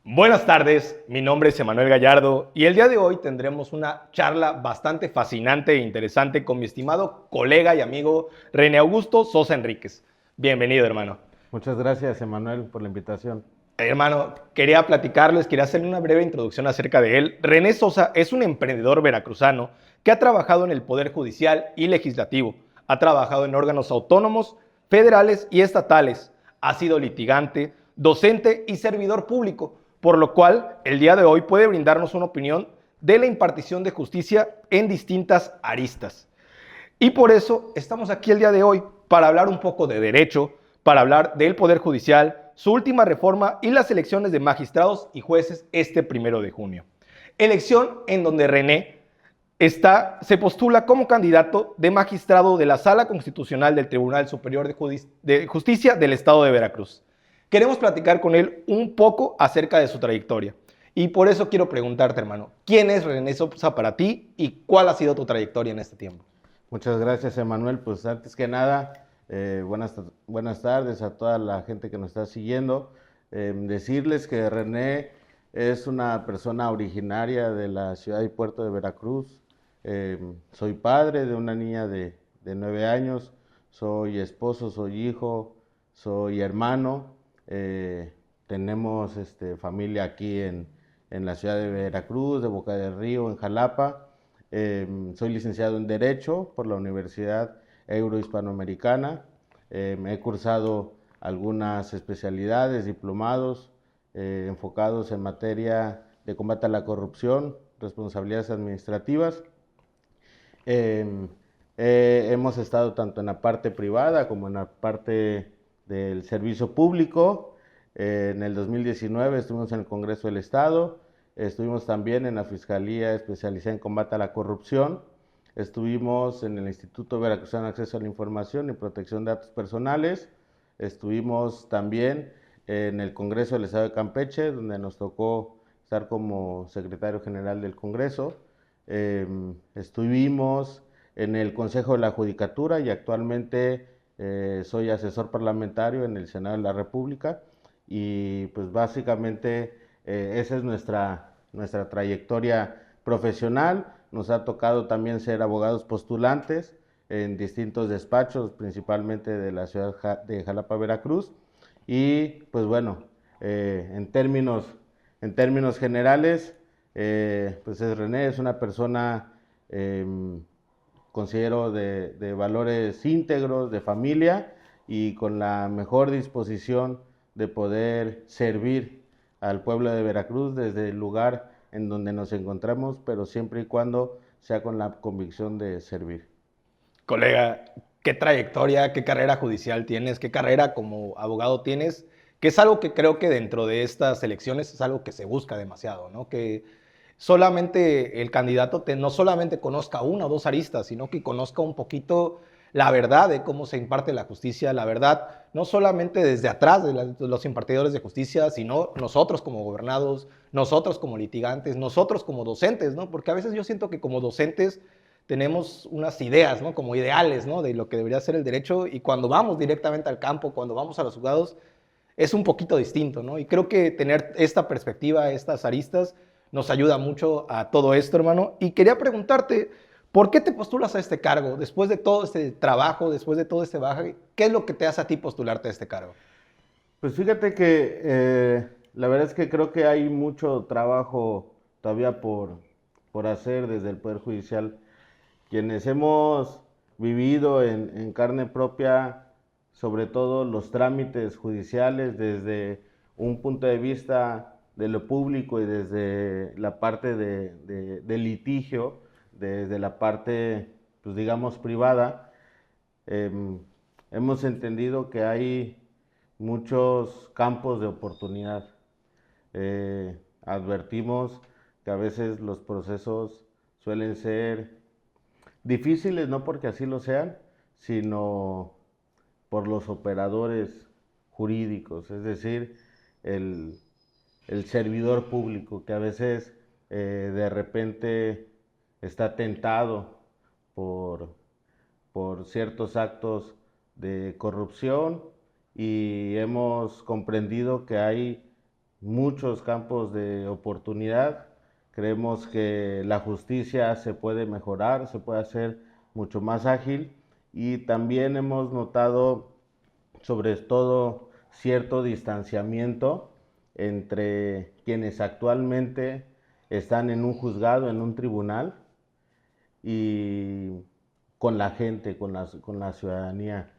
Buenas tardes, mi nombre es Emanuel Gallardo y el día de hoy tendremos una charla bastante fascinante e interesante con mi estimado colega y amigo René Augusto Sosa Enríquez. Bienvenido, hermano. Muchas gracias, Emanuel, por la invitación. Hermano, quería platicarles, quería hacerle una breve introducción acerca de él. René Sosa es un emprendedor veracruzano que ha trabajado en el Poder Judicial y Legislativo, ha trabajado en órganos autónomos, federales y estatales, ha sido litigante, docente y servidor público, por lo cual el día de hoy puede brindarnos una opinión de la impartición de justicia en distintas aristas. Y por eso estamos aquí el día de hoy, para hablar un poco de derecho, para hablar del Poder Judicial, su última reforma y las elecciones de magistrados y jueces este 1 de junio. Elección en donde René se postula como candidato de magistrado de la Sala Constitucional del Tribunal Superior de Justicia del Estado de Veracruz. Queremos platicar con él un poco acerca de su trayectoria. Y por eso quiero preguntarte, hermano, ¿quién es René Sosa para ti y cuál ha sido tu trayectoria en este tiempo? Muchas gracias, Emanuel. Pues antes que nada, buenas tardes a toda la gente que nos está siguiendo. Decirles que René es una persona originaria de la ciudad y puerto de Veracruz. Soy padre de una niña de 9 años, soy esposo, soy hijo, soy hermano. Tenemos familia aquí en la ciudad de Veracruz, de Boca del Río, en Jalapa. Soy licenciado en Derecho por la Universidad Eurohispanoamericana. He cursado algunas especialidades, diplomados enfocados en materia de combate a la corrupción, responsabilidades administrativas. Eh, Hemos estado tanto en la parte privada como en la parte del servicio público. En el 2019 estuvimos en el Congreso del Estado, estuvimos también en la Fiscalía Especializada en Combate a la Corrupción, estuvimos en el Instituto Veracruzano de Acceso a la Información y Protección de Datos Personales, estuvimos también en el Congreso del Estado de Campeche, donde nos tocó estar como secretario general del Congreso. Estuvimos en el Consejo de la Judicatura y actualmente soy asesor parlamentario en el Senado de la República y pues básicamente esa es nuestra trayectoria profesional. Nos ha tocado también ser abogados postulantes en distintos despachos, principalmente de la ciudad de Jalapa, Veracruz. Y pues bueno, eh, en, términos, en términos generales, pues René es una persona, eh, considero, de valores íntegros, de familia y con la mejor disposición de poder servir al pueblo de Veracruz desde el lugar en donde nos encontramos, pero siempre y cuando sea con la convicción de servir. Colega, ¿qué trayectoria, qué carrera judicial tienes, qué carrera como abogado tienes? Que es algo que creo que dentro de estas elecciones es algo que se busca demasiado, ¿no? Que solamente el candidato no solamente conozca una o dos aristas, sino que conozca un poquito la verdad de cómo se imparte la justicia, la verdad, no solamente desde atrás de los impartidores de justicia, sino nosotros como gobernados, nosotros como litigantes, nosotros como docentes, ¿no? Porque a veces yo siento que como docentes tenemos unas ideas, ¿no? Como ideales, ¿no? De lo que debería ser el derecho, y cuando vamos directamente al campo, cuando vamos a los juzgados, es un poquito distinto, ¿no? Y creo que tener esta perspectiva, estas aristas, nos ayuda mucho a todo esto, hermano. Y quería preguntarte, ¿por qué te postulas a este cargo? Después de todo este trabajo, después de todo este bagaje, ¿qué es lo que te hace a ti postularte a este cargo? Pues fíjate que la verdad es que creo que hay mucho trabajo todavía por hacer desde el Poder Judicial. Quienes hemos vivido en carne propia, sobre todo los trámites judiciales desde un punto de vista de lo público y desde la parte de litigio, desde la parte, pues digamos, privada, eh, hemos entendido que hay muchos campos de oportunidad. Advertimos que a veces los procesos suelen ser difíciles, no porque así lo sean, sino por los operadores jurídicos, es decir, el, el servidor público que a veces de repente está tentado por, por ciertos actos de corrupción y hemos comprendido que hay muchos campos de oportunidad. Creemos que la justicia se puede mejorar, se puede hacer mucho más ágil y también hemos notado sobre todo cierto distanciamiento entre quienes actualmente están en un juzgado, en un tribunal y con la gente, con la ciudadanía.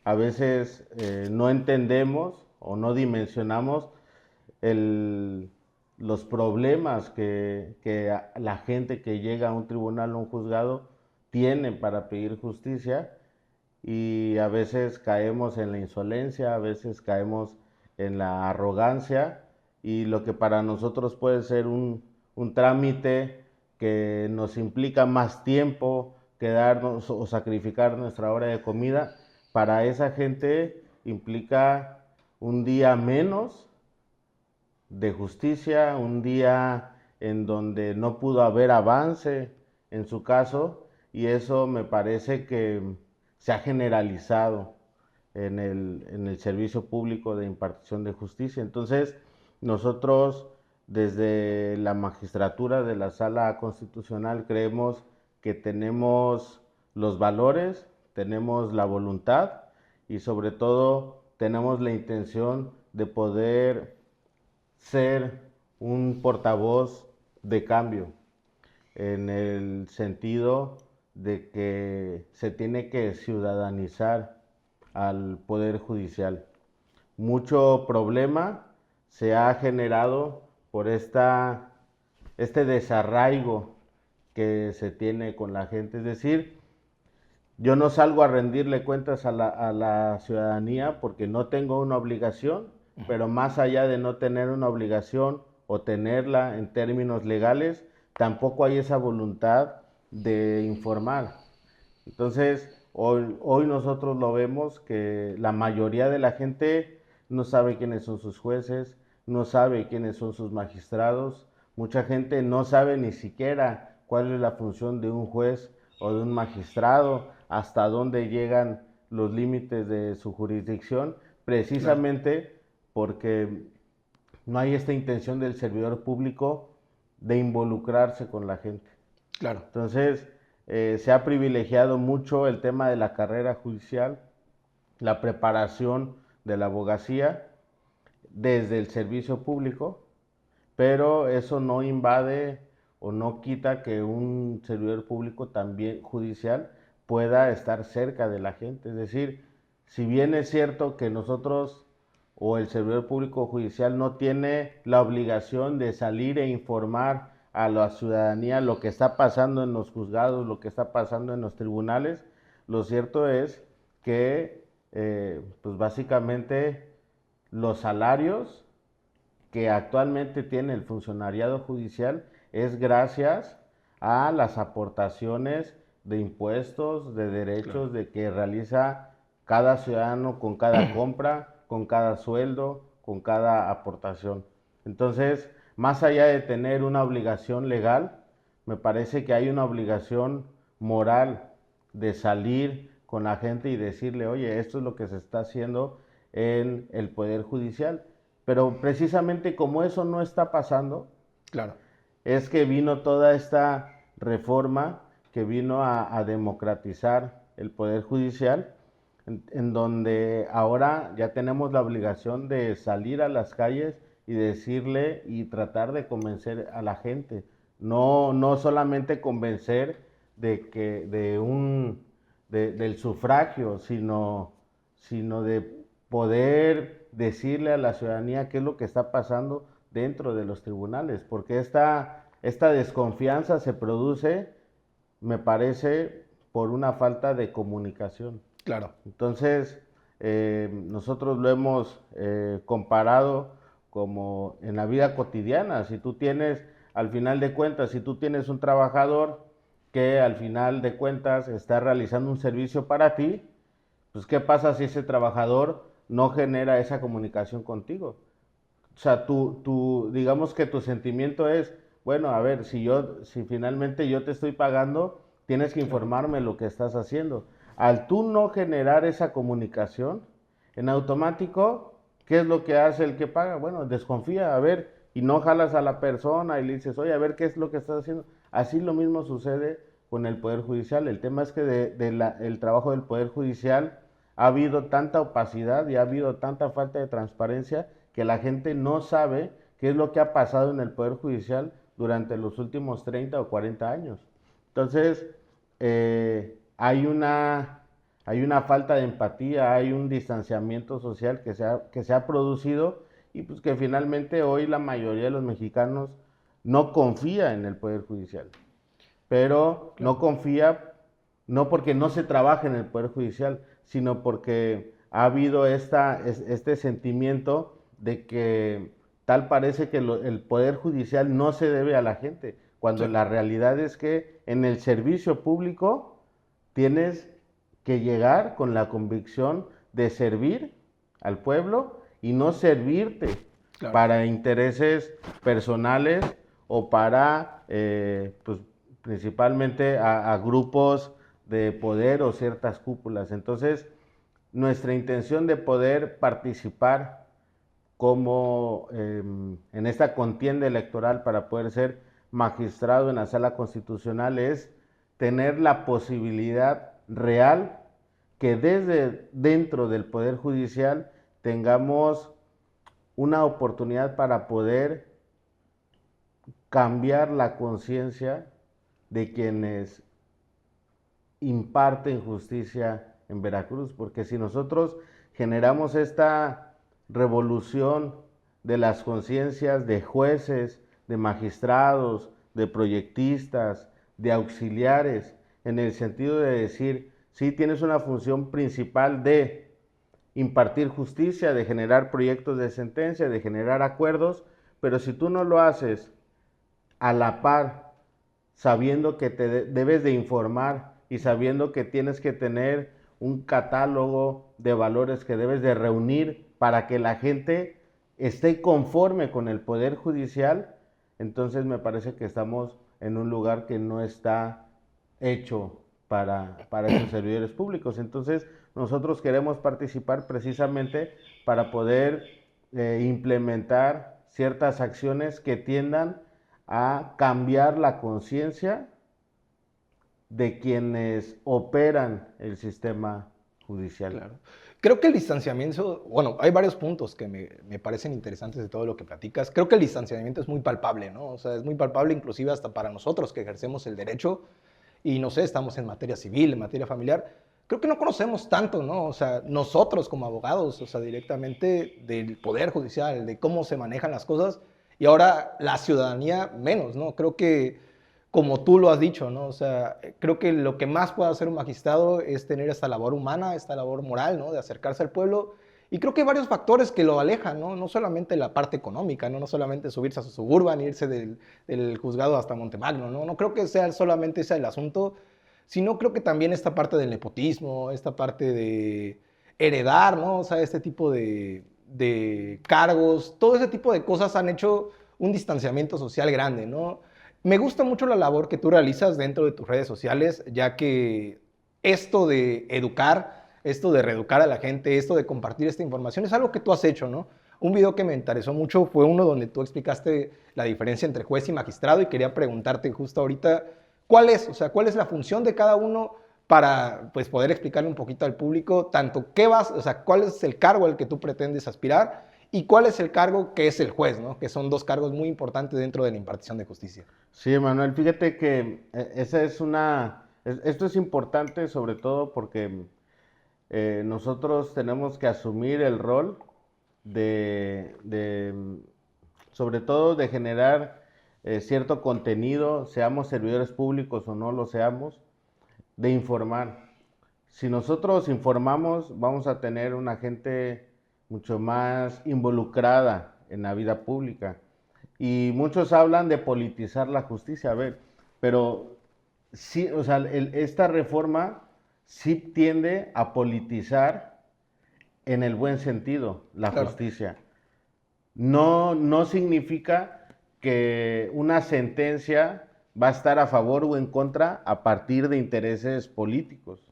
A veces no entendemos o no dimensionamos el, los problemas que la gente que llega a un tribunal o un juzgado tiene para pedir justicia y a veces caemos en la insolencia, a veces caemos en la arrogancia y lo que para nosotros puede ser un trámite que nos implica más tiempo, quedarnos o sacrificar nuestra hora de comida, para esa gente implica un día menos de justicia, un día en donde no pudo haber avance en su caso, y eso me parece que se ha generalizado en el servicio público de impartición de justicia. Entonces, nosotros desde la magistratura de la Sala Constitucional creemos que tenemos los valores, tenemos la voluntad y sobre todo tenemos la intención de poder ser un portavoz de cambio, en el sentido de que se tiene que ciudadanizar al Poder Judicial. Mucho problema se ha generado por este desarraigo que se tiene con la gente. Es decir, yo no salgo a rendirle cuentas a la ciudadanía porque no tengo una obligación, pero más allá de no tener una obligación o tenerla en términos legales, tampoco hay esa voluntad de informar. Entonces, hoy nosotros lo vemos que la mayoría de la gente no sabe quiénes son sus jueces, no sabe quiénes son sus magistrados, mucha gente no sabe ni siquiera cuál es la función de un juez o de un magistrado, hasta dónde llegan los límites de su jurisdicción, Claro, precisamente porque no hay esta intención del servidor público de involucrarse con la gente. claro. Entonces, se ha privilegiado mucho el tema de la carrera judicial, la preparación de la abogacía desde el servicio público, pero eso no invade o no quita que un servidor público también judicial pueda estar cerca de la gente. Es decir, si bien es cierto que nosotros o el servidor público judicial no tiene la obligación de salir e informar a la ciudadanía lo que está pasando en los juzgados, lo que está pasando en los tribunales, lo cierto es que pues básicamente los salarios que actualmente tiene el funcionariado judicial es gracias a las aportaciones de impuestos, de Claro. derechos de que realiza cada ciudadano con cada compra, con cada sueldo, con cada aportación. Entonces, más allá de tener una obligación legal, me parece que hay una obligación moral de salir con la gente y decirle, oye, esto es lo que se está haciendo en el Poder Judicial. Pero precisamente como eso no está pasando, Claro. es que vino toda esta reforma que vino a democratizar el Poder Judicial, en donde ahora ya tenemos la obligación de salir a las calles y decirle y tratar de convencer a la gente. No, no solamente convencer de que del sufragio, sino de poder decirle a la ciudadanía qué es lo que está pasando dentro de los tribunales, porque esta desconfianza se produce, me parece, por una falta de comunicación. Claro. Entonces, nosotros lo hemos comparado como en la vida cotidiana. Si tú tienes, al final de cuentas, si tú tienes un trabajador que al final de cuentas está realizando un servicio para ti, pues ¿qué pasa si ese trabajador no genera esa comunicación contigo? O sea, digamos que tu sentimiento es, bueno, a ver, si finalmente yo te estoy pagando, tienes que Claro. informarme lo que estás haciendo. Al tú no generar esa comunicación, en automático ¿Qué es lo que hace el que paga? Bueno, desconfía, a ver, y no jalas a la persona y le dices, oye, a ver qué es lo que estás haciendo. Así lo mismo sucede con el Poder Judicial. El tema es que el trabajo del Poder Judicial ha habido tanta opacidad y ha habido tanta falta de transparencia que la gente no sabe qué es lo que ha pasado en el Poder Judicial durante los últimos 30 o 40 años. Entonces, hay una falta de empatía, hay un distanciamiento social que se ha producido y pues que finalmente hoy la mayoría de los mexicanos no confía en el Poder Judicial, pero Claro. no confía no porque no se trabaje en el Poder Judicial, sino porque ha habido este sentimiento de que tal parece que el Poder Judicial no se debe a la gente, cuando Sí. la realidad es que en el servicio público tienes que llegar con la convicción de servir al pueblo y no servirte Claro. para intereses personales o para, pues, principalmente a grupos de poder o ciertas cúpulas. Entonces, nuestra intención de poder participar como en esta contienda electoral para poder ser magistrado en la sala constitucional es tener la posibilidad real que desde dentro del Poder Judicial tengamos una oportunidad para poder cambiar la conciencia de quienes imparten justicia en Veracruz, porque si nosotros generamos esta revolución de las conciencias de jueces, de magistrados, de proyectistas, de auxiliares, en el sentido de decir, sí tienes una función principal de impartir justicia, de generar proyectos de sentencia, de generar acuerdos, pero si tú no lo haces a la par, sabiendo que te debes de informar y sabiendo que tienes que tener un catálogo de valores que debes de reunir para que la gente esté conforme con el Poder Judicial, entonces me parece que estamos en un lugar que no está hecho para esos servidores públicos. Entonces, nosotros queremos participar precisamente para poder implementar ciertas acciones que tiendan a cambiar la conciencia de quienes operan el sistema judicial. Claro. Creo que el distanciamiento, bueno, hay varios puntos que me parecen interesantes de todo lo que platicas. Creo que el distanciamiento es muy palpable, ¿no? O sea, es muy palpable inclusive hasta para nosotros que ejercemos el derecho y no sé, estamos en materia civil, en materia familiar. Creo que no conocemos tanto, ¿no? O sea, nosotros como abogados, o sea, directamente del poder judicial, de cómo se manejan las cosas y ahora la ciudadanía menos, ¿no? Creo que como tú lo has dicho, ¿no? O sea, creo que lo que más puede hacer un magistrado es tener esta labor humana, esta labor moral, ¿no? De acercarse al pueblo. Y creo que hay varios factores que lo alejan, ¿no? No solamente la parte económica, ¿no? No solamente subirse a su suburban, irse del juzgado hasta Montemagno, ¿no? No creo que sea solamente ese el asunto, sino creo que también esta parte del nepotismo, esta parte de heredar, ¿no? O sea, este tipo de cargos, todo ese tipo de cosas han hecho un distanciamiento social grande, ¿no? Me gusta mucho la labor que tú realizas dentro de tus redes sociales, ya que esto de educar, esto de reeducar a la gente, esto de compartir esta información es algo que tú has hecho, ¿no? Un video que me interesó mucho fue uno donde tú explicaste la diferencia entre juez y magistrado y quería preguntarte justo ahorita cuál es, o sea, cuál es la función de cada uno para pues poder explicarle un poquito al público tanto qué vas, o sea, cuál es el cargo al que tú pretendes aspirar y cuál es el cargo que es el juez, ¿no? Que son dos cargos muy importantes dentro de la impartición de justicia. Sí, Manuel, fíjate que esa es esto es importante sobre todo porque nosotros tenemos que asumir el rol de sobre todo de generar cierto contenido, seamos servidores públicos o no lo seamos, de informar. Si nosotros informamos, vamos a tener una gente mucho más involucrada en la vida pública. Y muchos hablan de politizar la justicia, a ver, pero sí, o sea, esta reforma sí tiende a politizar en el buen sentido la Claro. justicia. No significa que una sentencia va a estar a favor o en contra a partir de intereses políticos.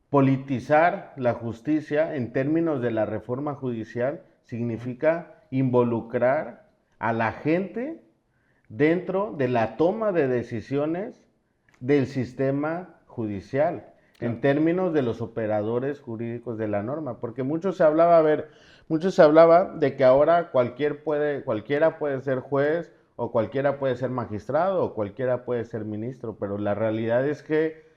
politizar la justicia en términos de la reforma judicial significa involucrar a la gente dentro de la toma de decisiones del sistema judicial, Claro. en términos de los operadores jurídicos de la norma, porque mucho se hablaba, a ver, mucho se hablaba de que ahora cualquiera puede ser juez, o cualquiera puede ser magistrado, o cualquiera puede ser ministro, pero la realidad es que,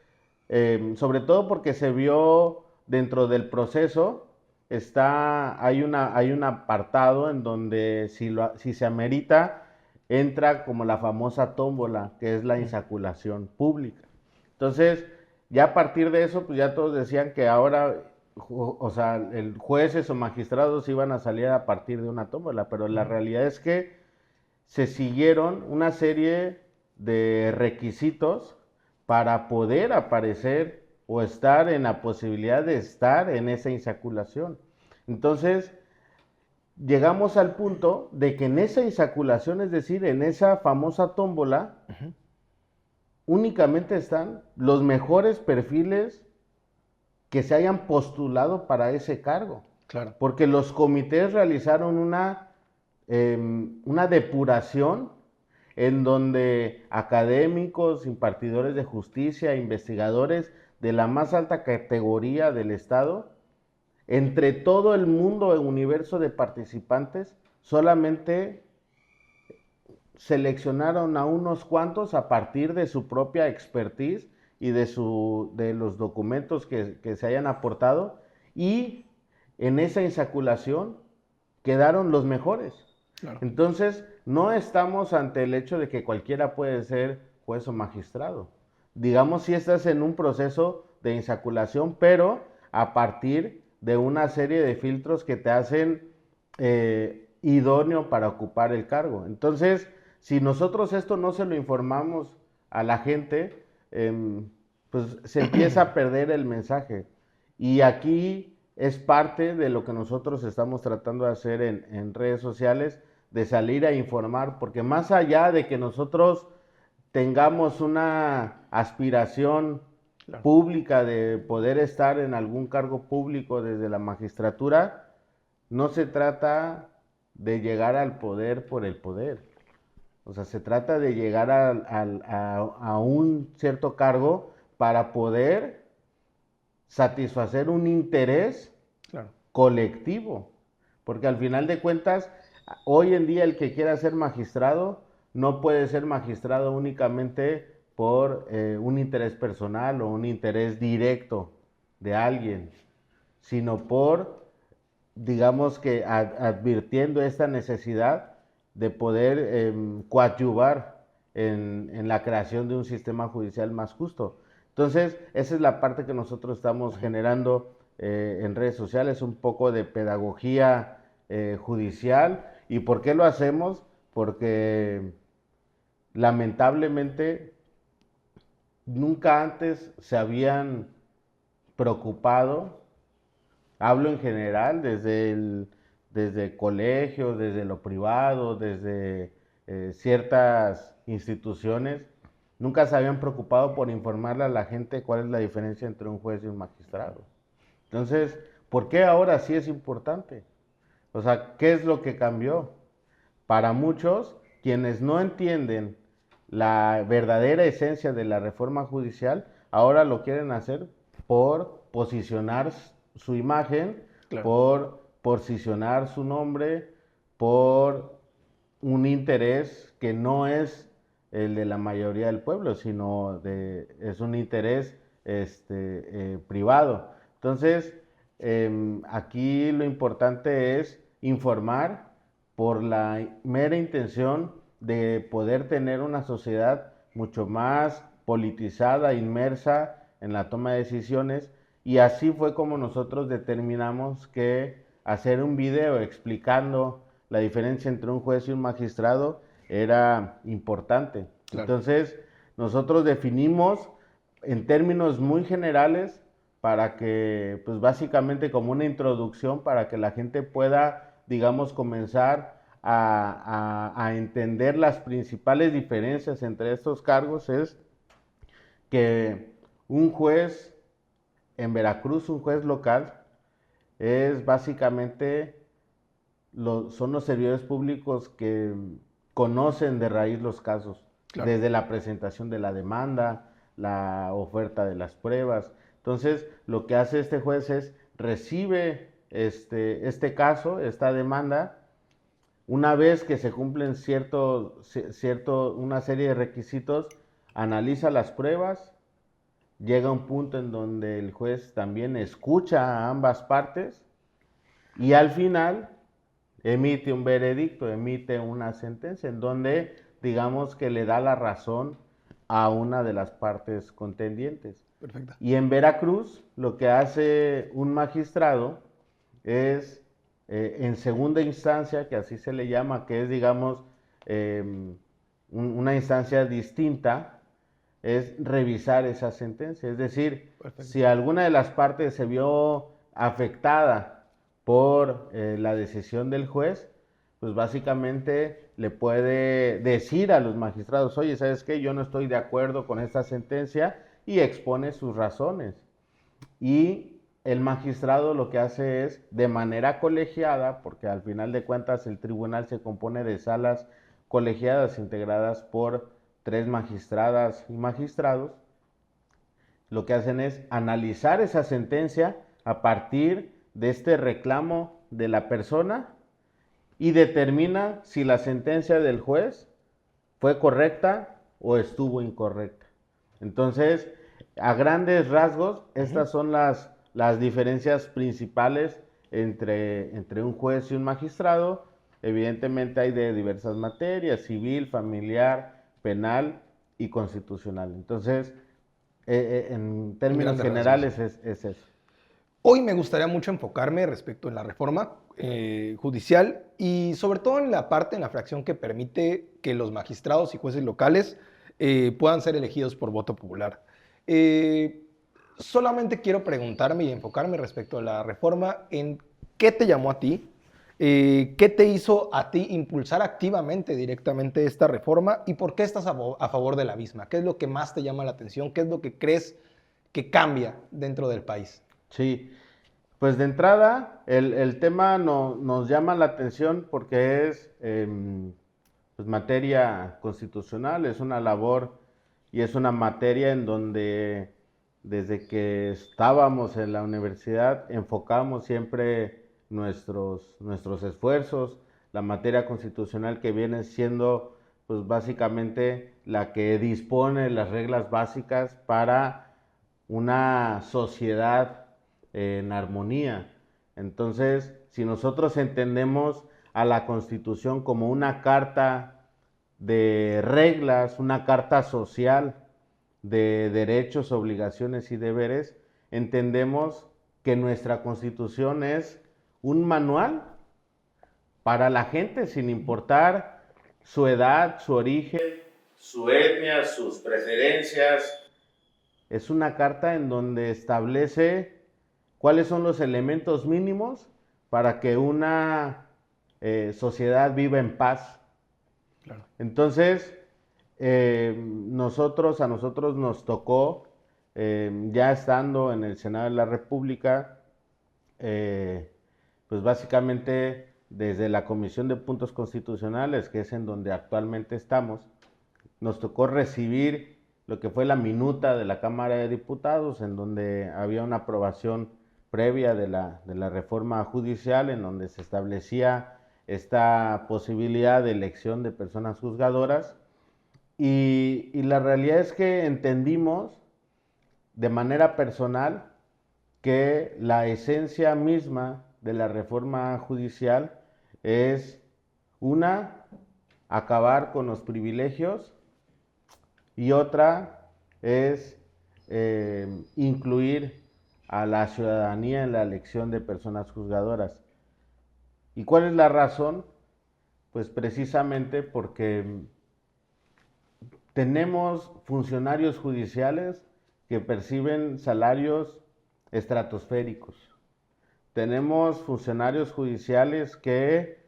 sobre todo porque se vio dentro del proceso, hay un apartado en donde si se amerita, entra como la famosa tómbola, que es la insaculación pública. Entonces, ya a partir de eso, pues ya todos decían que ahora, o sea, el jueces o magistrados iban a salir a partir de una tómbola, pero la realidad es que se siguieron una serie de requisitos para poder aparecer o estar en la posibilidad de estar en esa insaculación. Entonces, llegamos al punto de que en esa insaculación, es decir, en esa famosa tómbola, únicamente están los mejores perfiles que se hayan postulado para ese cargo. Claro. Porque los comités realizaron una depuración en donde académicos, impartidores de justicia, investigadores de la más alta categoría del Estado, entre todo el mundo, el universo de participantes, solamente seleccionaron a unos cuantos a partir de su propia expertise y de los documentos que se hayan aportado, y en esa insaculación quedaron los mejores. Claro. Entonces, no estamos ante el hecho de que cualquiera puede ser juez o magistrado. Digamos, si estás en un proceso de insaculación, pero a partir de una serie de filtros que te hacen idóneo para ocupar el cargo. Entonces, si nosotros esto no se lo informamos a la gente, pues se empieza a perder el mensaje. Y aquí es parte de lo que nosotros estamos tratando de hacer en redes sociales, de salir a informar, porque más allá de que nosotros tengamos una aspiración pública de poder estar en algún cargo público desde la magistratura, no se trata de llegar al poder por el poder. O sea, se trata de llegar a un cierto cargo para poder satisfacer un interés colectivo. Porque al final de cuentas, hoy en día el que quiera ser magistrado no puede ser magistrado únicamente por un interés personal o un interés directo de alguien, sino por, digamos que advirtiendo esta necesidad de poder coadyuvar en la creación de un sistema judicial más justo. Entonces, esa es la parte que nosotros estamos generando en redes sociales, un poco de pedagogía judicial. ¿Y por qué lo hacemos? Porque lamentablemente nunca antes se habían preocupado, hablo en general, desde colegios, desde lo privado, desde ciertas instituciones, nunca se habían preocupado por informarle a la gente cuál es la diferencia entre un juez y un magistrado. Entonces, ¿por qué ahora sí es importante? O sea, ¿qué es lo que cambió? Para muchos, quienes no entienden la verdadera esencia de la reforma judicial, ahora lo quieren hacer por posicionar su imagen, por posicionar su nombre, por un interés que no es el de la mayoría del pueblo, sino es un interés privado. Entonces, aquí lo importante es informar por la mera intención de poder tener una sociedad mucho más politizada, inmersa en la toma de decisiones, y así fue como nosotros determinamos que hacer un video explicando la diferencia entre un juez y un magistrado era importante. Entonces, nosotros definimos en términos muy generales para que, pues básicamente como una introducción para que la gente pueda, digamos, comenzar a entender las principales diferencias entre estos cargos, es que un juez en Veracruz un juez local es básicamente son los servidores públicos que conocen de raíz los casos, Claro. desde la presentación de la demanda, la oferta de las pruebas. Entonces, lo que hace este juez es recibe este caso, esta demanda, una vez que se cumplen una serie de requisitos, analiza las pruebas, llega a un punto en donde el juez también escucha a ambas partes y al final emite un veredicto, emite una sentencia en donde digamos que le da la razón a una de las partes contendientes. Perfecto. Y en Veracruz lo que hace un magistrado es en segunda instancia, que así se le llama, que es digamos una instancia distinta, es revisar esa sentencia. Es decir, Perfecto. si alguna de las partes se vio afectada por la decisión del juez, pues básicamente le puede decir a los magistrados, oye, ¿sabes qué? Yo no estoy de acuerdo con esta sentencia y expone sus razones. Y el magistrado lo que hace es, de manera colegiada, porque al final de cuentas el tribunal se compone de salas colegiadas integradas por 3 magistradas y magistrados, lo que hacen es analizar esa sentencia a partir de este reclamo de la persona y determina si la sentencia del juez fue correcta o estuvo incorrecta. Entonces, a grandes rasgos, estas son las diferencias principales entre un juez y un magistrado. Evidentemente hay de diversas materias, civil, familiar, penal y constitucional. Entonces, en En términos grandes rasgos. generales es eso. Hoy me gustaría mucho enfocarme respecto en la reforma judicial y sobre todo en la parte, en la fracción que permite que los magistrados y jueces locales puedan ser elegidos por voto popular. Eh, Solamente quiero preguntarme y enfocarme respecto a la reforma en qué te llamó a ti, qué te hizo a ti impulsar activamente directamente esta reforma y por qué estás a favor de la misma. ¿Qué es lo que más te llama la atención? ¿Qué es lo que crees que cambia dentro del país? Sí, pues de entrada el tema nos llama la atención porque es pues materia constitucional, es una labor y es una materia en donde desde que estábamos en la universidad enfocamos siempre nuestros esfuerzos, la materia constitucional que viene siendo pues básicamente la que dispone las reglas básicas para una sociedad en armonía. Entonces, si nosotros entendemos a la Constitución como una carta de reglas, una carta social de derechos, obligaciones y deberes, entendemos que nuestra Constitución es un manual para la gente sin importar su edad, su origen, su etnia, sus preferencias. Es una carta en donde establece cuáles son los elementos mínimos para que una sociedad viva en paz. Claro. Entonces, a nosotros nos tocó, ya estando en el Senado de la República, pues básicamente desde la Comisión de Puntos Constitucionales, que es en donde actualmente estamos, nos tocó recibir lo que fue la minuta de la Cámara de Diputados, en donde había una aprobación previa de la reforma judicial, en donde se establecía esta posibilidad de elección de personas juzgadoras. Y la realidad es que entendimos de manera personal que la esencia misma de la reforma judicial es una, acabar con los privilegios y otra es incluir a la ciudadanía en la elección de personas juzgadoras. ¿Y cuál es la razón? Pues precisamente porque tenemos funcionarios judiciales que perciben salarios estratosféricos. Tenemos funcionarios judiciales que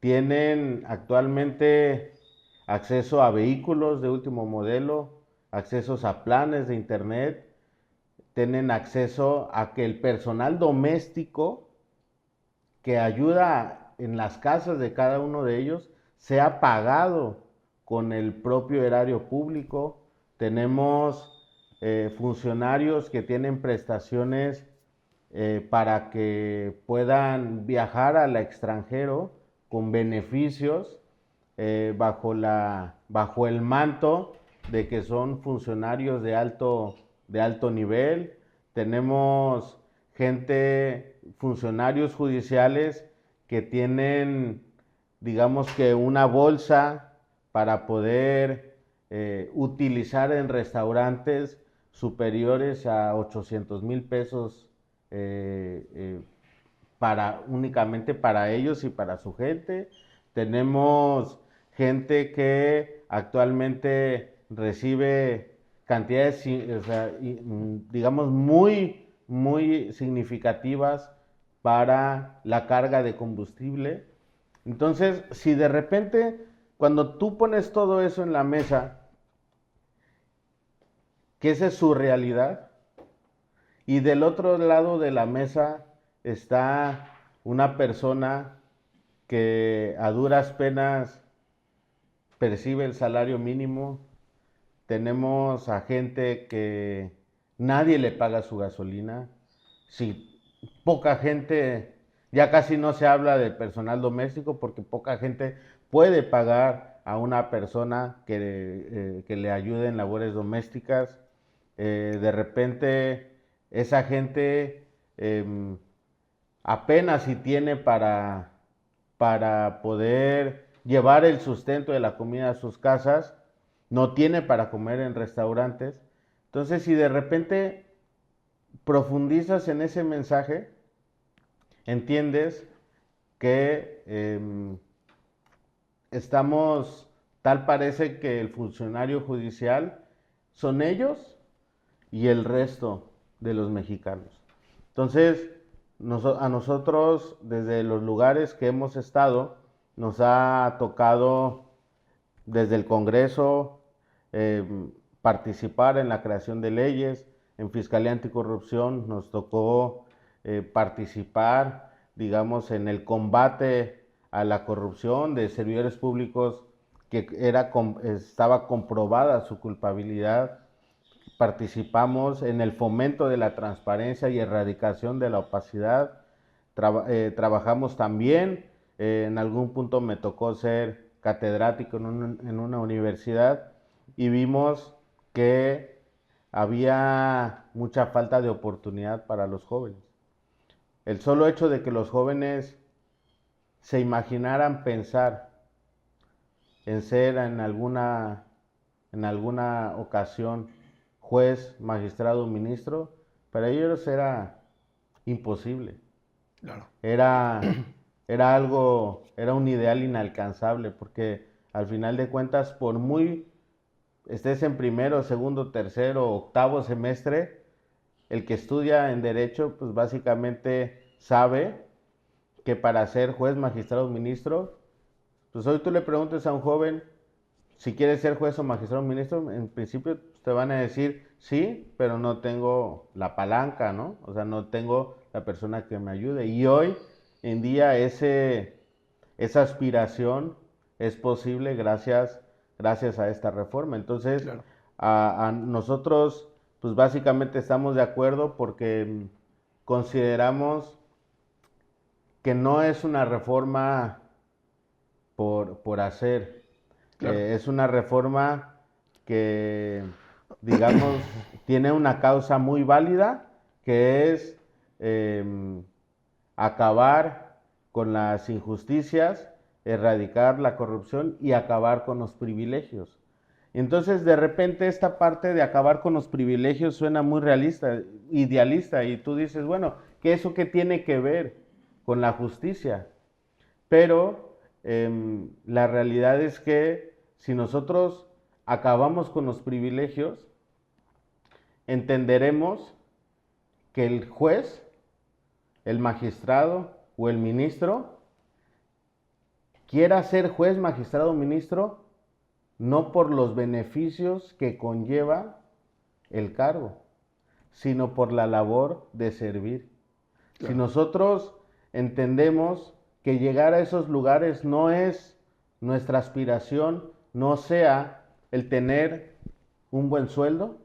tienen actualmente acceso a vehículos de último modelo, accesos a planes de internet. tienen acceso a que el personal doméstico que ayuda en las casas de cada uno de ellos sea pagado con el propio erario público. Tenemos funcionarios que tienen prestaciones para que puedan viajar al extranjero con beneficios bajo el manto de que son funcionarios de alto nivel. Tenemos funcionarios judiciales que tienen, digamos que una bolsa para poder utilizar en restaurantes superiores a 800,000 pesos únicamente para ellos y para su gente. Tenemos gente que actualmente recibe cantidades, o sea, digamos, muy significativas para la carga de combustible. Entonces, si de repente, cuando tú pones todo eso en la mesa, que esa es su realidad, y del otro lado de la mesa está una persona que a duras penas percibe el salario mínimo. Tenemos a gente que nadie le paga su gasolina. Sí, poca gente, ya casi no se habla del personal doméstico porque poca gente puede pagar a una persona que le ayude en labores domésticas. De repente esa gente apenas si tiene para poder llevar el sustento de la comida a sus casas, no tiene para comer en restaurantes. Entonces, si de repente profundizas en ese mensaje, entiendes que tal parece que el funcionario judicial son ellos y el resto de los mexicanos. Entonces, a nosotros, desde los lugares que hemos estado, nos ha tocado desde el Congreso participar en la creación de leyes. En Fiscalía Anticorrupción nos tocó participar, digamos, en el combate a la corrupción de servidores públicos que estaba comprobada su culpabilidad. Participamos en el fomento de la transparencia y erradicación de la opacidad. Trabajamos también, en algún punto me tocó ser catedrático en una universidad y vimos que había mucha falta de oportunidad para los jóvenes. El solo hecho de que los jóvenes se imaginaran pensar en ser en alguna ocasión juez, magistrado, ministro, para ellos era imposible. Claro. Era un ideal inalcanzable, porque al final de cuentas, por muy estés en primero, segundo, tercero, octavo semestre, el que estudia en Derecho, pues básicamente sabe que para ser juez, magistrado, ministro, pues hoy tú le preguntes a un joven si quiere ser juez o magistrado ministro, en principio te van a decir sí, pero no tengo la palanca, ¿no? O sea, no tengo la persona que me ayude. Y hoy en día esa aspiración es posible gracias a esta reforma. Entonces, claro, a nosotros, pues básicamente estamos de acuerdo porque consideramos que no es una reforma por hacer. Claro. Es una reforma que, digamos, tiene una causa muy válida, que es acabar con las injusticias, erradicar la corrupción y acabar con los privilegios. Entonces, de repente, esta parte de acabar con los privilegios suena muy realista, idealista, y tú dices, bueno, ¿qué eso qué tiene que ver con la justicia? Pero la realidad es que si nosotros acabamos con los privilegios, entenderemos que el juez, el magistrado o el ministro quiera ser juez, magistrado o ministro no por los beneficios que conlleva el cargo, sino por la labor de servir. Claro. Si nosotros entendemos que llegar a esos lugares no es nuestra aspiración, no sea el tener un buen sueldo,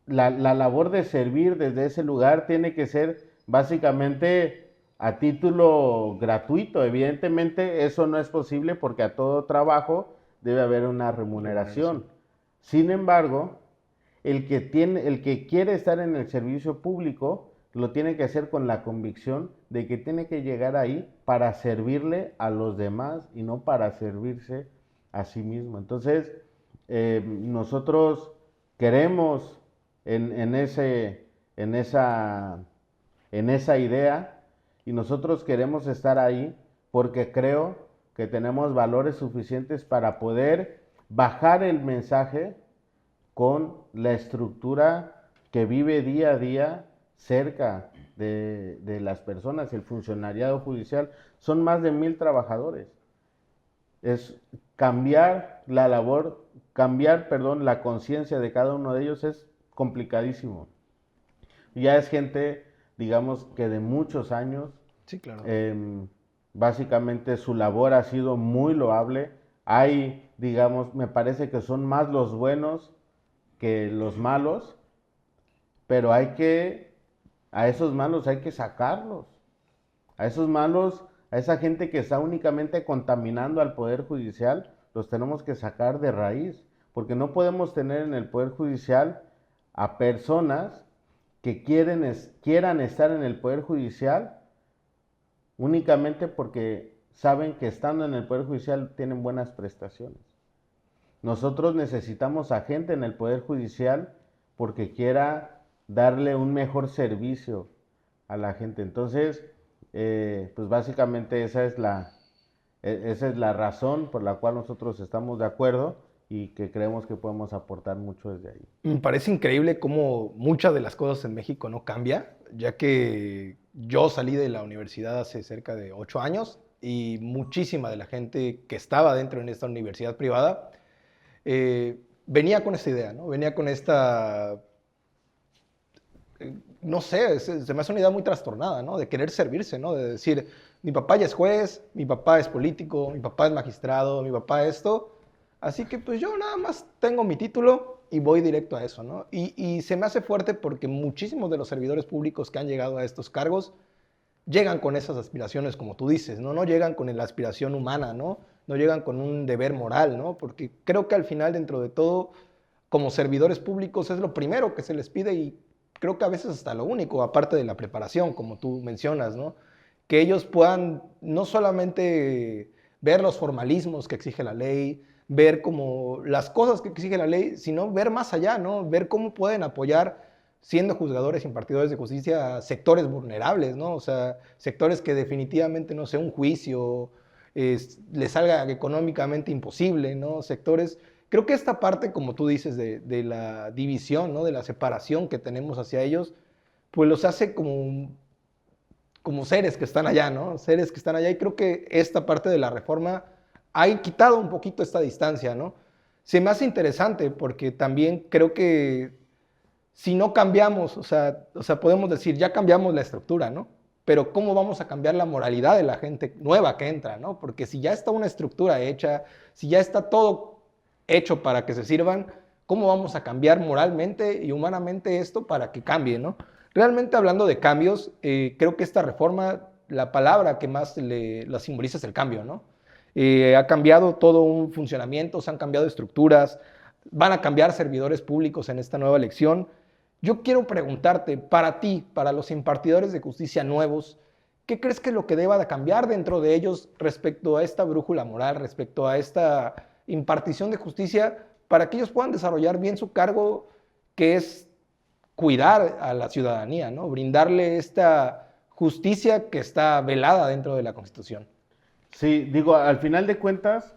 la labor de servir desde ese lugar tiene que ser básicamente a título gratuito. Evidentemente eso no es posible porque a todo trabajo debe haber una remuneración. Sin embargo, el que quiere estar en el servicio público lo tiene que hacer con la convicción de que tiene que llegar ahí para servirle a los demás y no para servirse a sí mismo. Entonces, nosotros queremos en esa idea, y nosotros queremos estar ahí porque creo que tenemos valores suficientes para poder bajar el mensaje con la estructura que vive día a día cerca de las personas. El funcionariado judicial son más de 1,000 trabajadores. Es cambiar la labor, la conciencia de cada uno de ellos es complicadísimo. Ya es gente, digamos, que de muchos años. Sí, claro. Básicamente su labor ha sido muy loable. Hay, digamos, me parece que son más los buenos que los malos, pero a esos malos hay que sacarlos. A esos malos, a esa gente que está únicamente contaminando al Poder Judicial, los tenemos que sacar de raíz, porque no podemos tener en el Poder Judicial a personas que quieran estar en el Poder Judicial únicamente porque saben que estando en el Poder Judicial tienen buenas prestaciones. Nosotros necesitamos a gente en el Poder Judicial porque quiera darle un mejor servicio a la gente. Entonces, pues básicamente esa es la razón por la cual nosotros estamos de acuerdo y que creemos que podemos aportar mucho desde ahí. Me parece increíble cómo muchas de las cosas en México no cambia, ya que yo salí de la universidad hace cerca de 8 años y muchísima de la gente que estaba dentro en esta universidad privada venía con esta idea, ¿no? Venía con esta, no sé, se me hace una idea muy trastornada, ¿no? De querer servirse, ¿no? De decir, mi papá ya es juez, mi papá es político, mi papá es magistrado, mi papá esto, así que pues yo nada más tengo mi título y voy directo a eso, ¿no? Y se me hace fuerte porque muchísimos de los servidores públicos que han llegado a estos cargos llegan con esas aspiraciones, como tú dices, ¿no? No llegan con la aspiración humana, ¿no? No llegan con un deber moral, ¿no? Porque creo que al final, dentro de todo, como servidores públicos es lo primero que se les pide y creo que a veces hasta lo único, aparte de la preparación, como tú mencionas, ¿no? Que ellos puedan no solamente ver los formalismos que exige la ley, ver como las cosas que exige la ley, sino ver más allá, ¿no? Ver cómo pueden apoyar, siendo juzgadores y impartidores de justicia, a sectores vulnerables, ¿no? O sea, sectores que definitivamente, no sé, un juicio les salga económicamente imposible, ¿no? Sectores. Creo que esta parte, como tú dices, de la división, ¿no? De la separación que tenemos hacia ellos, pues los hace como seres que están allá, ¿no? Seres que están allá y creo que esta parte de la reforma ha quitado un poquito esta distancia, ¿no? Se me hace interesante porque también creo que si no cambiamos, o sea, podemos decir, ya cambiamos la estructura, ¿no? Pero ¿cómo vamos a cambiar la moralidad de la gente nueva que entra, ¿no? Porque si ya está una estructura hecha, si ya está todo hecho para que se sirvan, ¿cómo vamos a cambiar moralmente y humanamente esto para que cambie, ¿no? Realmente hablando de cambios, creo que esta reforma, la palabra que más la simboliza es el cambio, ¿no? Ha cambiado todo un funcionamiento, se han cambiado estructuras, van a cambiar servidores públicos en esta nueva elección. Yo quiero preguntarte, para ti, para los impartidores de justicia nuevos, ¿qué crees que es lo que deba de cambiar dentro de ellos respecto a esta brújula moral, respecto a esta impartición de justicia, para que ellos puedan desarrollar bien su cargo, que es cuidar a la ciudadanía, ¿no? Brindarle esta justicia que está velada dentro de la Constitución? Sí, digo, al final de cuentas,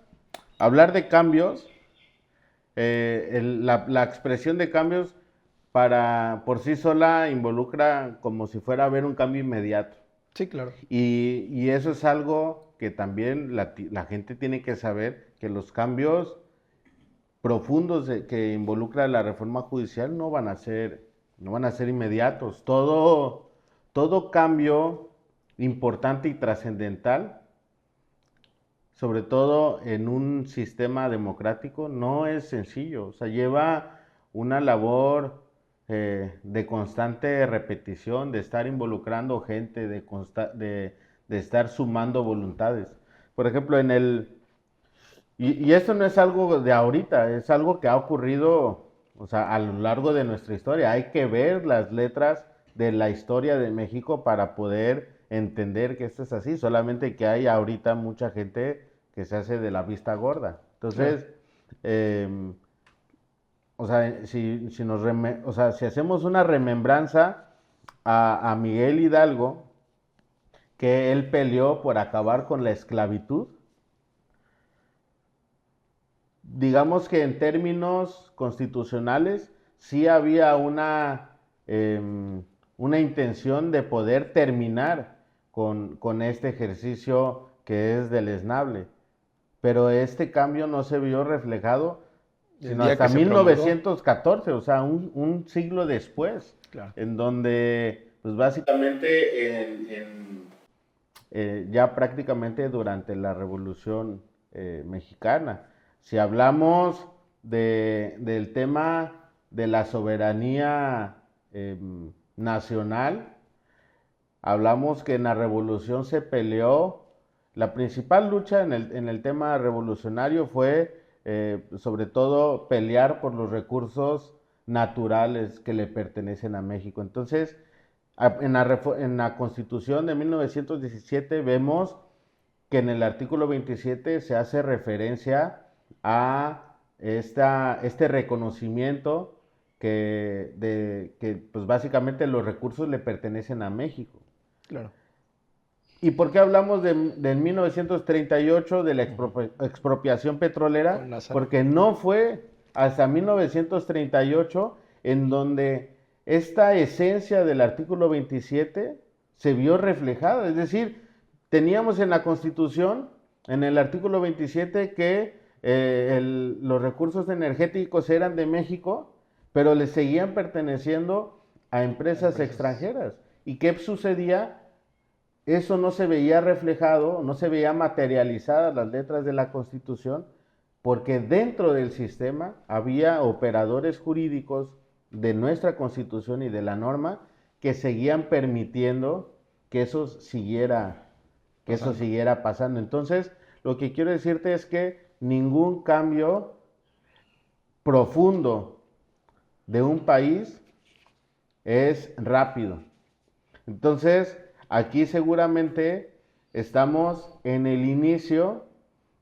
hablar de cambios, la expresión de cambios por sí sola involucra como si fuera a haber un cambio inmediato. Sí, claro. Y eso es algo que también la gente tiene que saber, que los cambios profundos que involucra la reforma judicial no van a ser inmediatos. Todo cambio importante y trascendental, sobre todo en un sistema democrático, no es sencillo. O sea, lleva una labor de constante repetición, de estar involucrando gente, de estar sumando voluntades. Por ejemplo, y esto no es algo de ahorita, es algo que ha ocurrido, o sea, a lo largo de nuestra historia. Hay que ver las letras de la historia de México para poder entender que esto es así, solamente que hay ahorita mucha gente que se hace de la vista gorda. Entonces, eh, o sea, si hacemos una remembranza a Miguel Hidalgo, que él peleó por acabar con la esclavitud, digamos que en términos constitucionales sí había una intención de poder terminar con este ejercicio que es deleznable, pero este cambio no se vio reflejado sino hasta 1914, o sea, un siglo después, Claro. en donde, pues básicamente, ya prácticamente durante la Revolución Mexicana. Si hablamos del tema de la soberanía nacional, hablamos que en la Revolución se peleó, la principal lucha en el tema revolucionario fue sobre todo pelear por los recursos naturales que le pertenecen a México. Entonces, en la Constitución de 1917 vemos que en el artículo 27 se hace referencia a este reconocimiento que pues básicamente los recursos le pertenecen a México. Claro. ¿Y por qué hablamos de 1938 de la expropiación petrolera? Porque no fue hasta 1938 en donde esta esencia del artículo 27 se vio reflejada. Es decir, teníamos en la Constitución, en el artículo 27, que los recursos energéticos eran de México, pero le seguían perteneciendo a empresas extranjeras. ¿Y qué sucedía? Eso no se veía reflejado, no se veía materializadas las letras de la Constitución, porque dentro del sistema había operadores jurídicos de nuestra Constitución y de la norma que seguían permitiendo que eso siguiera pasando. Entonces, lo que quiero decirte es que ningún cambio profundo de un país es rápido. Entonces, aquí seguramente estamos en el inicio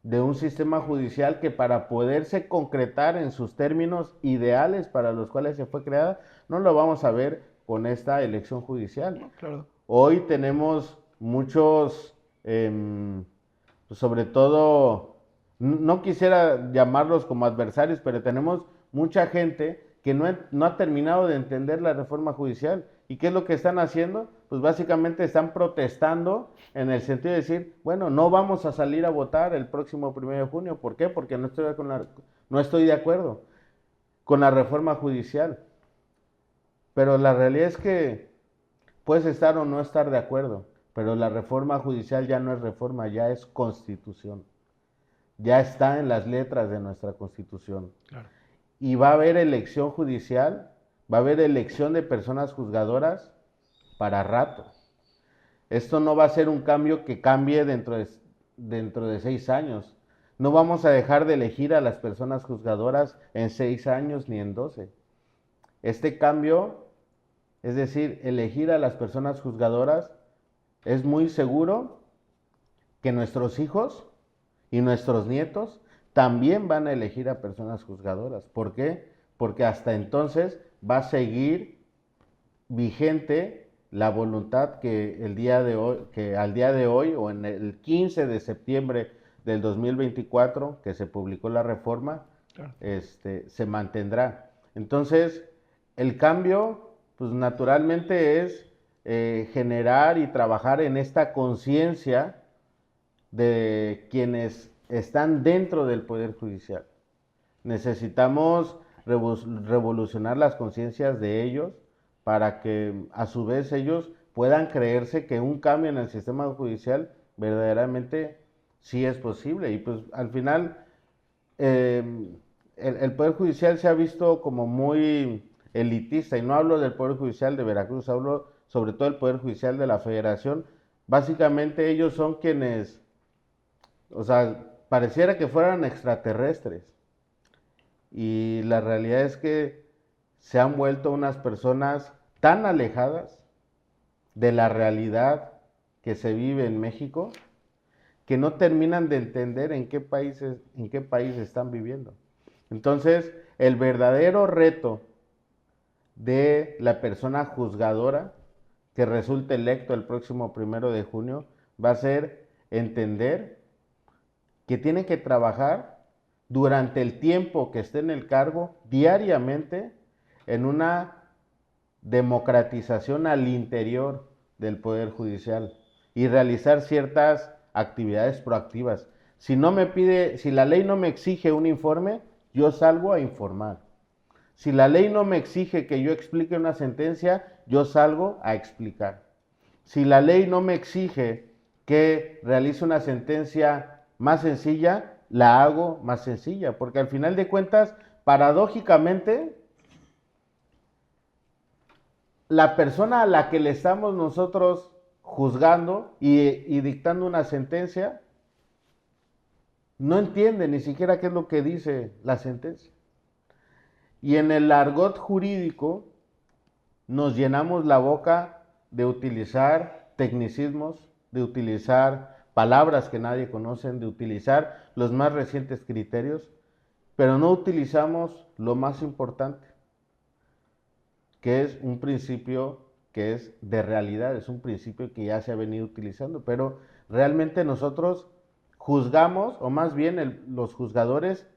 de un sistema judicial que, para poderse concretar en sus términos ideales para los cuales se fue creada, no lo vamos a ver con esta elección judicial. Claro. Hoy tenemos muchos, sobre todo, no quisiera llamarlos como adversarios, pero tenemos mucha gente que no ha terminado de entender la reforma judicial. ¿Y qué es lo que están haciendo? Pues básicamente están protestando en el sentido de decir, bueno, no vamos a salir a votar el próximo 1 de junio. ¿Por qué? Porque no estoy de acuerdo con la reforma judicial. Pero la realidad es que puedes estar o no estar de acuerdo, pero la reforma judicial ya no es reforma, ya es constitución. Ya está en las letras de nuestra Constitución. Claro. Y va a haber elección judicial, va a haber elección de personas juzgadoras para rato. Esto no va a ser un cambio que cambie dentro de 6 años. No vamos a dejar de elegir a las personas juzgadoras en 6 años ni en 12. Este cambio, es decir, elegir a las personas juzgadoras, es muy seguro que nuestros hijos y nuestros nietos también van a elegir a personas juzgadoras. ¿Por qué? Porque hasta entonces va a seguir vigente la voluntad que al día de hoy o en el 15 de septiembre del 2024 que se publicó la reforma, claro, se mantendrá. Entonces, el cambio, pues naturalmente es generar y trabajar en esta conciencia de quienes están dentro del Poder Judicial. Necesitamos revolucionar las conciencias de ellos para que a su vez ellos puedan creerse que un cambio en el sistema judicial verdaderamente sí es posible. Y pues al final eh, el Poder Judicial se ha visto como muy elitista, y no hablo del Poder Judicial de Veracruz, hablo sobre todo del Poder Judicial de la Federación. Básicamente ellos son quienes, o sea, pareciera que fueran extraterrestres. Y la realidad es que se han vuelto unas personas tan alejadas de la realidad que se vive en México que no terminan de entender en qué país están viviendo. Entonces, el verdadero reto de la persona juzgadora que resulte electo el próximo 1 de junio va a ser entender que tiene que trabajar durante el tiempo que esté en el cargo diariamente en una democratización al interior del Poder Judicial y realizar ciertas actividades proactivas. Si la ley no me exige un informe, yo salgo a informar. Si la ley no me exige que yo explique una sentencia, yo salgo a explicar. Si la ley no me exige que realice una sentencia más sencilla, la hago más sencilla, porque al final de cuentas, paradójicamente, la persona a la que le estamos nosotros juzgando y dictando una sentencia, no entiende ni siquiera qué es lo que dice la sentencia. Y en el argot jurídico nos llenamos la boca de utilizar tecnicismos, de utilizar palabras que nadie conoce, de utilizar los más recientes criterios, pero no utilizamos lo más importante, que es un principio que es de realidad, es un principio que ya se ha venido utilizando, pero realmente nosotros juzgamos, o más bien los juzgadores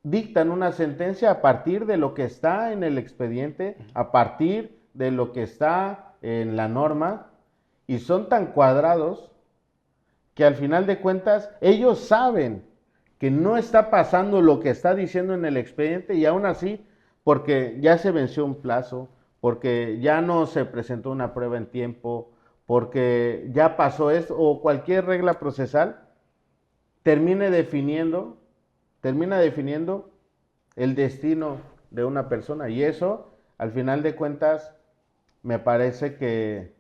dictan una sentencia a partir de lo que está en el expediente, a partir de lo que está en la norma, y son tan cuadrados que al final de cuentas ellos saben que no está pasando lo que está diciendo en el expediente, y aún así, porque ya se venció un plazo, porque ya no se presentó una prueba en tiempo, porque ya pasó esto o cualquier regla procesal, termina definiendo el destino de una persona. Y eso, al final de cuentas, me parece que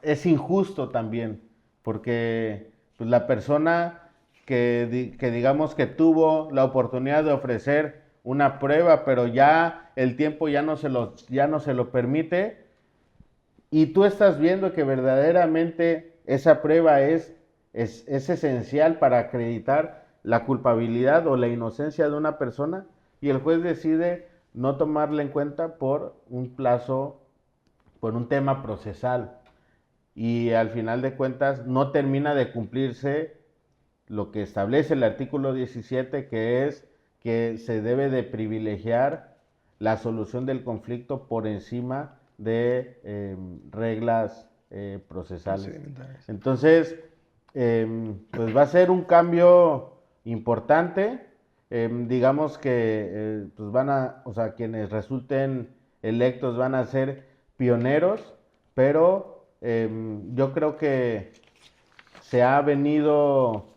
es injusto también, porque pues, la persona que digamos que tuvo la oportunidad de ofrecer una prueba, pero ya el tiempo ya no se lo permite, y tú estás viendo que verdaderamente esa prueba es esencial para acreditar la culpabilidad o la inocencia de una persona, y el juez decide no tomarla en cuenta por un plazo, por un tema procesal, y al final de cuentas no termina de cumplirse lo que establece el artículo 17, que es que se debe de privilegiar la solución del conflicto por encima de reglas procesales. Entonces, pues va a ser un cambio importante. Digamos que pues quienes resulten electos van a ser pioneros, pero yo creo que se ha venido,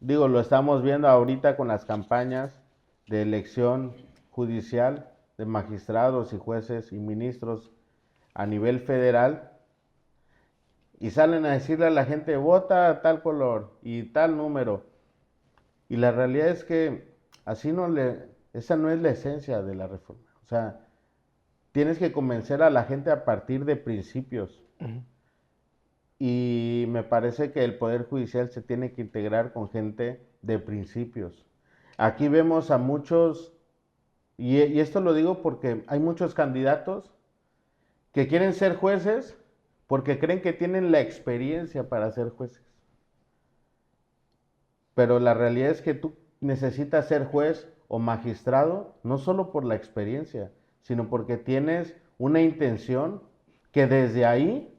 lo estamos viendo ahorita con las campañas de elección judicial de magistrados y jueces y ministros a nivel federal, y salen a decirle a la gente: vota a tal color y tal número. Y la realidad es que esa no es la esencia de la reforma. O sea, tienes que convencer a la gente a partir de principios. Uh-huh. Y me parece que el Poder Judicial se tiene que integrar con gente de principios. Aquí vemos a muchos, y esto lo digo porque hay muchos candidatos que quieren ser jueces porque creen que tienen la experiencia para ser jueces. Pero la realidad es que tú necesitas ser juez o magistrado no solo por la experiencia, sino porque tienes una intención que desde ahí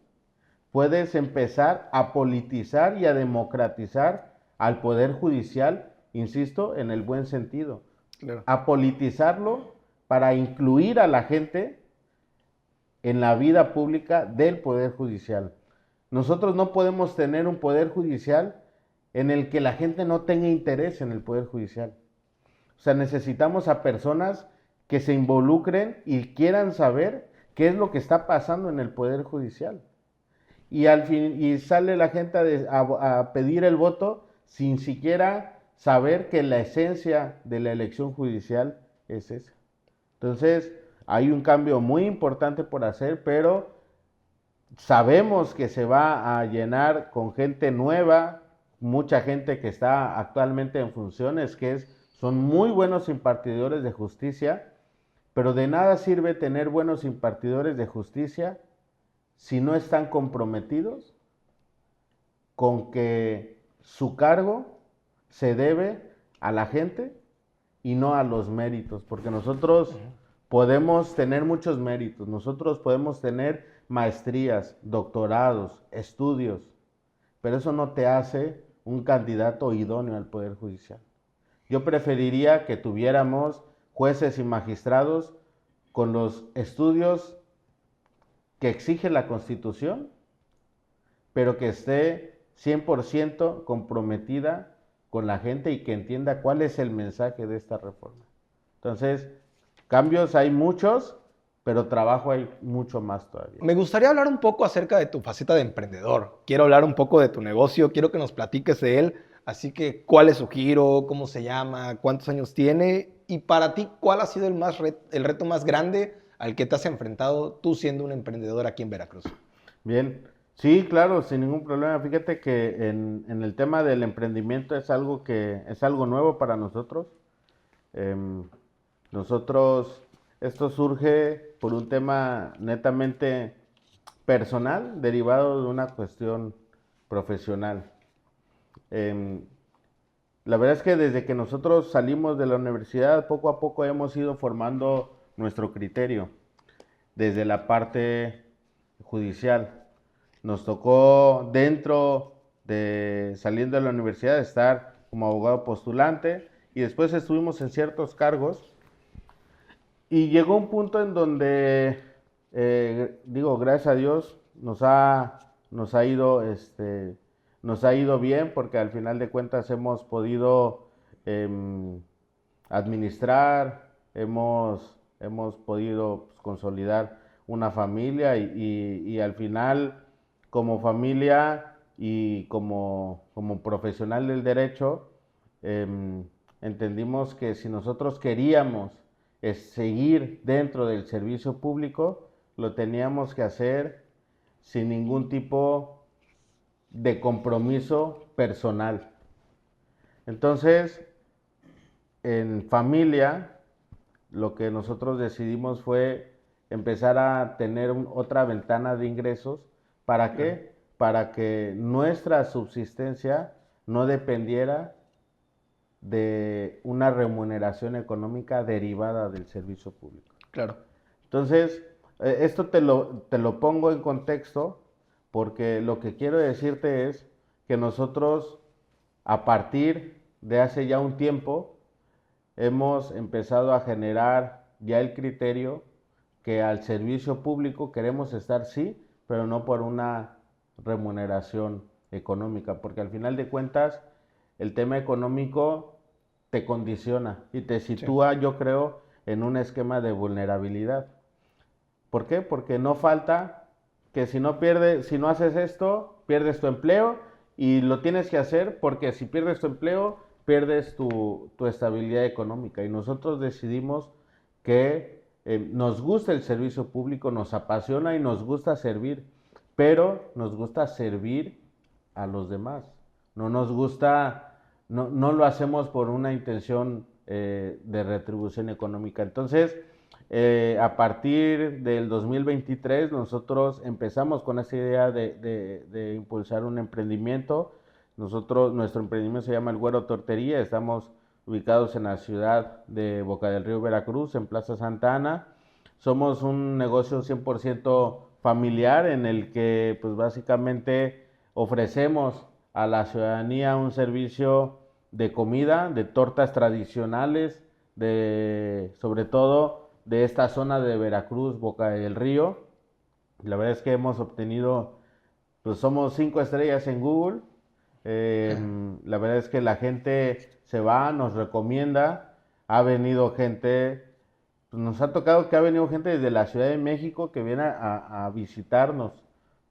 puedes empezar a politizar y a democratizar al Poder Judicial, insisto, en el buen sentido, Claro. a politizarlo para incluir a la gente en la vida pública del Poder Judicial. Nosotros no podemos tener un Poder Judicial en el que la gente no tenga interés en el Poder Judicial. O sea, necesitamos a personas que se involucren y quieran saber qué es lo que está pasando en el Poder Judicial. Y al fin, y sale la gente a pedir el voto sin siquiera saber que la esencia de la elección judicial es esa. Entonces, hay un cambio muy importante por hacer, pero sabemos que se va a llenar con gente nueva, mucha gente que está actualmente en funciones, son muy buenos impartidores de justicia, pero de nada sirve tener buenos impartidores de justicia si no están comprometidos con que su cargo se debe a la gente y no a los méritos, porque nosotros podemos tener muchos méritos, nosotros podemos tener maestrías, doctorados, estudios, pero eso no te hace un candidato idóneo al Poder Judicial. Yo preferiría que tuviéramos jueces y magistrados con los estudios que exige la Constitución, pero que esté 100% comprometida con la gente y que entienda cuál es el mensaje de esta reforma. Entonces, cambios hay muchos, pero trabajo hay mucho más todavía. Me gustaría hablar un poco acerca de tu faceta de emprendedor. Quiero hablar un poco de tu negocio, quiero que nos platiques de él. Así que, ¿cuál es su giro? ¿Cómo se llama? ¿Cuántos años tiene? Y para ti, ¿cuál ha sido el reto más grande al que te has enfrentado tú siendo un emprendedor aquí en Veracruz? Bien, sí, claro, sin ningún problema. Fíjate que en el tema del emprendimiento es algo nuevo para nosotros. Em, nosotros, esto surge por un tema netamente personal, derivado de una cuestión profesional. Em, la verdad es que desde que nosotros salimos de la universidad, poco a poco hemos ido formando nuestro criterio desde la parte judicial. Nos tocó saliendo de la universidad, estar como abogado postulante y después estuvimos en ciertos cargos y llegó un punto en donde, gracias a Dios, nos ha ido bien porque al final de cuentas hemos podido administrar, hemos podido pues, consolidar una familia y al final como familia y como profesional del derecho entendimos que si nosotros queríamos seguir dentro del servicio público, lo teníamos que hacer sin ningún tipo de compromiso personal. Entonces, en familia, lo que nosotros decidimos fue empezar a tener otra ventana de ingresos. ¿Para qué? Para que nuestra subsistencia no dependiera de una remuneración económica derivada del servicio público. Claro. Entonces, esto te lo pongo en contexto porque lo que quiero decirte es que nosotros, a partir de hace ya un tiempo, hemos empezado a generar ya el criterio que al servicio público queremos estar sí, pero no por una remuneración económica, porque al final de cuentas el tema económico te condiciona y te sitúa, sí, yo creo, en un esquema de vulnerabilidad. ¿Por qué? Porque no falta que si no haces esto, pierdes tu empleo y lo tienes que hacer porque si pierdes tu empleo, pierdes tu estabilidad económica. Y nosotros decidimos que nos gusta el servicio público, nos apasiona y nos gusta servir, pero nos gusta servir a los demás. No nos gusta, no lo hacemos por una intención de retribución económica. Entonces, a partir del 2023 nosotros empezamos con esa idea de impulsar un emprendimiento. Nuestro emprendimiento se llama El Güero Tortería, estamos ubicados en la ciudad de Boca del Río, Veracruz, en Plaza Santa Ana. Somos un negocio 100% familiar en el que pues básicamente ofrecemos a la ciudadanía un servicio de comida, de tortas tradicionales, sobre todo de esta zona de Veracruz, Boca del Río. La verdad es que hemos obtenido, pues somos 5 estrellas en Google. La verdad es que la gente se va, nos recomienda. Ha venido gente, pues nos ha tocado que ha venido gente desde la Ciudad de México que viene a visitarnos.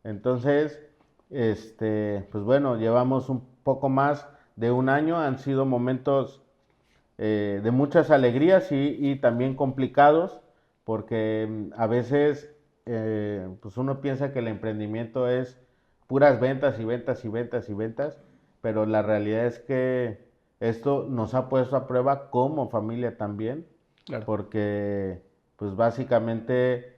Entonces, pues bueno, llevamos un poco más de un año. Han sido momentos de muchas alegrías y también complicados, porque a veces pues uno piensa que el emprendimiento es puras ventas y ventas y ventas y ventas, pero la realidad es que esto nos ha puesto a prueba como familia también, Claro. porque pues básicamente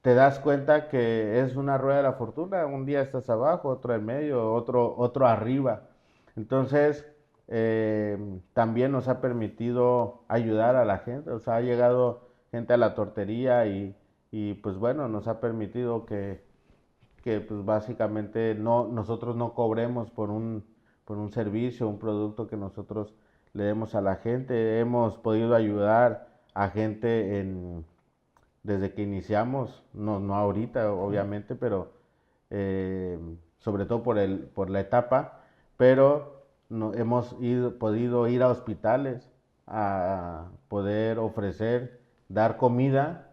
te das cuenta que es una rueda de la fortuna. Un día estás abajo, otro en medio, otro arriba. Entonces, también nos ha permitido ayudar a la gente. O sea, ha llegado gente a la tortería y pues bueno, nos ha permitido que pues básicamente nosotros no cobremos por un servicio, un producto que nosotros le demos a la gente. Hemos podido ayudar a gente desde que iniciamos, no ahorita obviamente, pero sobre todo por la etapa, pero hemos podido ir a hospitales a poder ofrecer, dar comida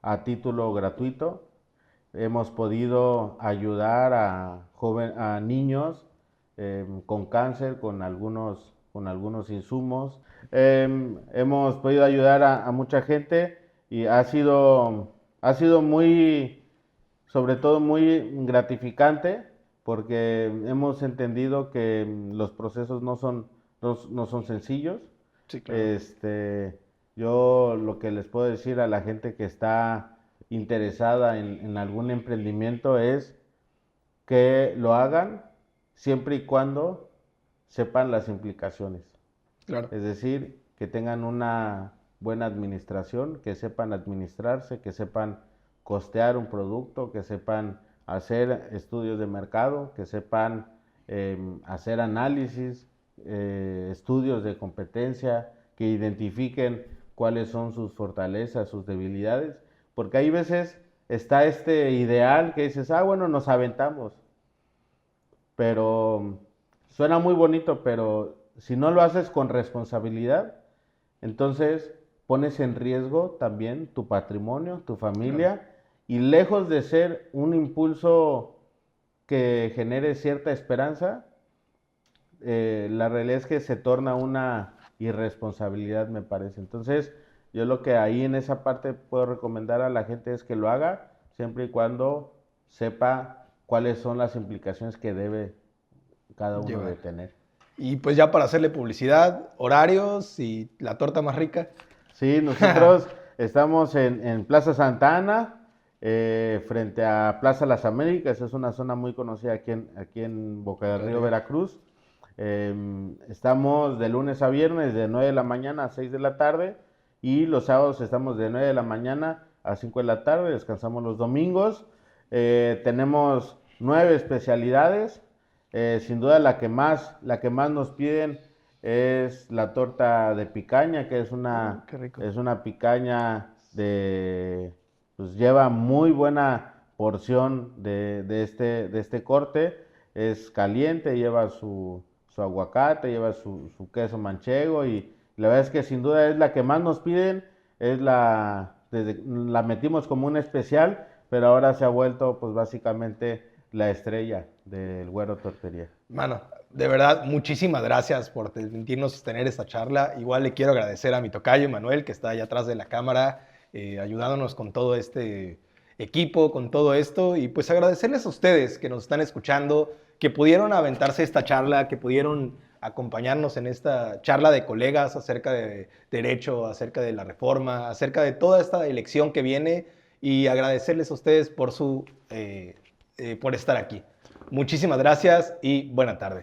a título gratuito. Hemos podido ayudar a niños con cáncer con algunos insumos. Hemos podido ayudar a mucha gente y ha sido muy, sobre todo muy gratificante, porque hemos entendido que los procesos no son sencillos. Sí, claro. Yo lo que les puedo decir a la gente que está interesada en algún emprendimiento es que lo hagan siempre y cuando sepan las implicaciones. Claro. Es decir, que tengan una buena administración, que sepan administrarse, que sepan costear un producto, que sepan hacer estudios de mercado, que sepan hacer análisis, estudios de competencia, que identifiquen cuáles son sus fortalezas, sus debilidades, porque hay veces está este ideal que dices, bueno, nos aventamos, pero suena muy bonito, pero si no lo haces con responsabilidad, entonces pones en riesgo también tu patrimonio, tu familia, claro. Y lejos de ser un impulso que genere cierta esperanza, la realidad es que se torna una irresponsabilidad, me parece. Entonces, yo lo que ahí en esa parte puedo recomendar a la gente es que lo haga, siempre y cuando sepa cuáles son las implicaciones que debe cada uno de tener. Y pues ya para hacerle publicidad, horarios y la torta más rica. Sí, nosotros estamos en Plaza Santa Ana, frente a Plaza Las Américas. Es una zona muy conocida aquí en Boca del Río, Veracruz. Estamos de lunes a viernes de 9 de la mañana a 6 de la tarde, y los sábados estamos de 9 de la mañana a 5 de la tarde, descansamos los domingos. Tenemos 9 especialidades. Sin duda la que más nos piden es la torta de picaña, que es una picaña pues lleva muy buena porción de este corte. Es caliente, lleva su aguacate, lleva su queso manchego, y la verdad es que sin duda es la que más nos piden. La metimos como un especial, pero ahora se ha vuelto pues básicamente la estrella del Güero Tortería. Mano, de verdad, muchísimas gracias por permitirnos tener esta charla. Igual le quiero agradecer a mi tocayo Manuel, que está allá atrás de la cámara, ayudándonos con todo este equipo, con todo esto, y pues agradecerles a ustedes que nos están escuchando, que pudieron aventarse esta charla, que pudieron acompañarnos en esta charla de colegas acerca de derecho, acerca de la reforma, acerca de toda esta elección que viene, y agradecerles a ustedes por estar aquí. Muchísimas gracias y buena tarde.